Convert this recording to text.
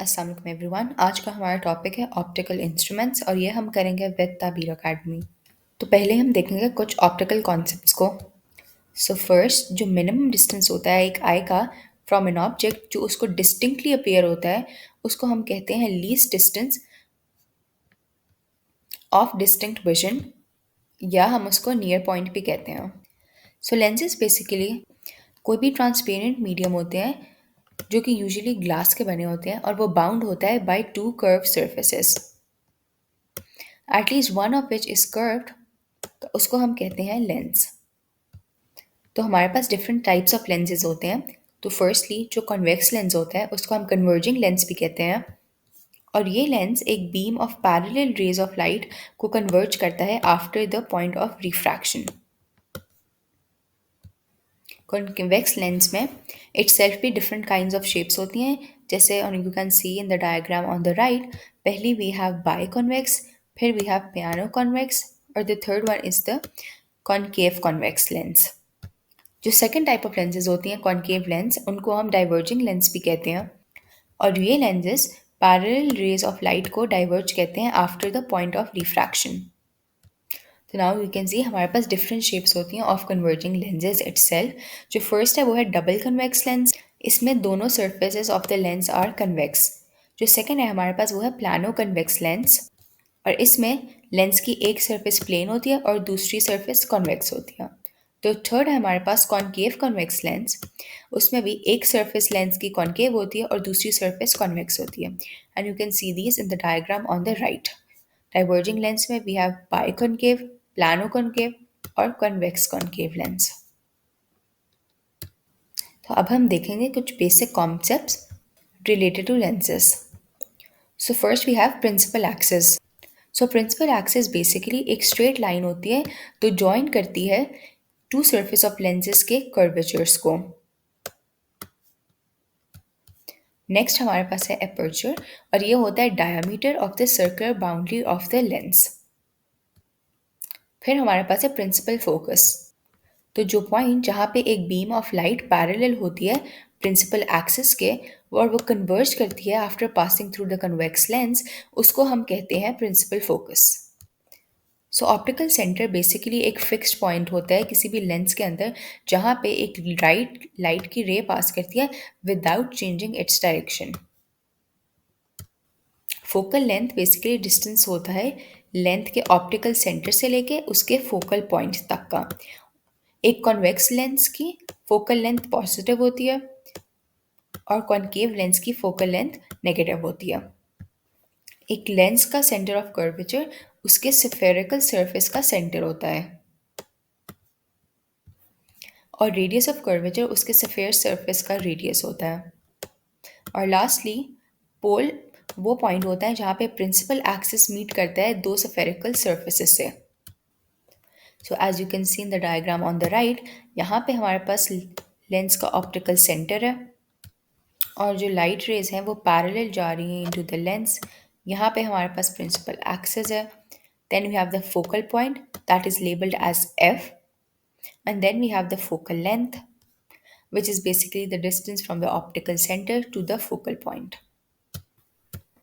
अस्सलाम वालेकुम एवरीवन। आज का हमारा टॉपिक है ऑप्टिकल इंस्ट्रूमेंट्स और ये हम करेंगे विद ताबीर अकेडमी। तो पहले हम देखेंगे कुछ ऑप्टिकल कॉन्सेप्ट्स को। सो फर्स्ट, जो मिनिमम डिस्टेंस होता है एक आई का फ्रॉम एन ऑब्जेक्ट जो उसको डिस्टिंक्टली अपीयर होता है, उसको हम कहते हैं least distance of distinct vision, या हम उसको नियर पॉइंट भी कहते हैं। सो लेंसेज बेसिकली कोई भी ट्रांसपेरेंट मीडियम होते हैं जो कि यूजुअली ग्लास के बने होते हैं और वो बाउंड होता है by two curve surfaces, at least one of which is curved, तो उसको हम कहते हैं लेंस। तो हमारे पास डिफरेंट टाइप्स ऑफ लेंसेज होते हैं। तो फर्स्टली जो कन्वेक्स लेंस होता है उसको हम कन्वर्जिंग लेंस भी कहते हैं, और ये लेंस एक beam of parallel rays of light को कन्वर्ज करता है after the point of refraction. Convex lens में इटसेल्फ भी डिफरेंट काइंड्स ऑफ शेप्स होती हैं, जैसे you can see in the diagram on the right. पहली वी हैव बाई कॉन्वेक्स, फिर वी हैव पियानो कॉन्वेक्स, और the third one is the concave convex lens. जो second type of lenses होती हैं concave lens, उनको हम diverging lens भी कहते हैं, और ये lenses parallel rays of light को डाइवर्ज कहते हैं after the point of refraction. तो नाउ यू कैन सी हमारे पास डिफरेंट शेप्स होती हैं ऑफ कन्वर्जिंग लेंसेज इटसेल्फ। जो फर्स्ट है वो है डबल कन्वेक्स लेंस, इसमें दोनों surfaces of the lens are convex. जो सेकंड है हमारे पास वो है प्लानो कन्वेक्स लेंस, और इसमें लेंस की एक सरफेस प्लेन होती है और दूसरी सरफेस कॉन्वेक्स होती है। तो थर्ड है हमारे पास कॉनकेव कॉन्वेक्स लेंस, उसमें भी एक सरफेस लेंस की कॉनकेव होती है और दूसरी सरफेस कॉन्वेक्स होती है, and you can see these in the diagram on the right. Diverging lens में we have biconcave, plano concave और कॉन्वेक्स कॉनकेव लेंस। तो अब हम देखेंगे कुछ basic concepts related to lenses. So first we have principal axis. So principal axis basically एक straight line होती है तो जॉइन करती है टू सरफेस ऑफ लेंसेज के कर्वेचर्स को। नेक्स्ट हमारे पास है एपर्चर, और ये होता है diameter of the circular boundary of the lens. फिर हमारे पास है प्रिंसिपल फोकस, तो जो पॉइंट जहाँ पे एक बीम ऑफ लाइट पैरेलल होती है प्रिंसिपल एक्सिस के और वो कन्वर्ज करती है after passing through the convex lens, उसको हम कहते हैं प्रिंसिपल फोकस। सो ऑप्टिकल सेंटर बेसिकली एक फिक्स्ड पॉइंट होता है किसी भी लेंस के अंदर जहाँ पे एक राइट लाइट की रे पास करती है without changing its direction. Focal length basically distance होता है लेंथ के ऑप्टिकल सेंटर से लेके उसके फोकल पॉइंट तक का। एक कॉन्वेक्स लेंस की फोकल लेंथ पॉजिटिव होती है और कॉनकेव लेंस की फोकल लेंथ नेगेटिव होती है। एक लेंस का सेंटर ऑफ कर्वेचर उसके स्फेरिकल सरफेस का सेंटर होता है, और रेडियस ऑफ कर्वेचर उसके स्फेयर सरफेस का रेडियस होता है। और लास्टली पोल वो पॉइंट होता है जहाँ पे प्रिंसिपल एक्सिस मीट करता है दो स्फेरिकल सरफेसेस से। So as you can see in the diagram on the right, यहाँ पे हमारे पास लेंस का ऑप्टिकल सेंटर है और जो लाइट रेज हैं वो पैरेलल जा रही हैं इनटू द लेंस। यहाँ पे हमारे पास प्रिंसिपल एक्सिस है, then we have the focal point that is labelled as F, and then we have the focal length, which is basically the distance from the optical center to the focal point.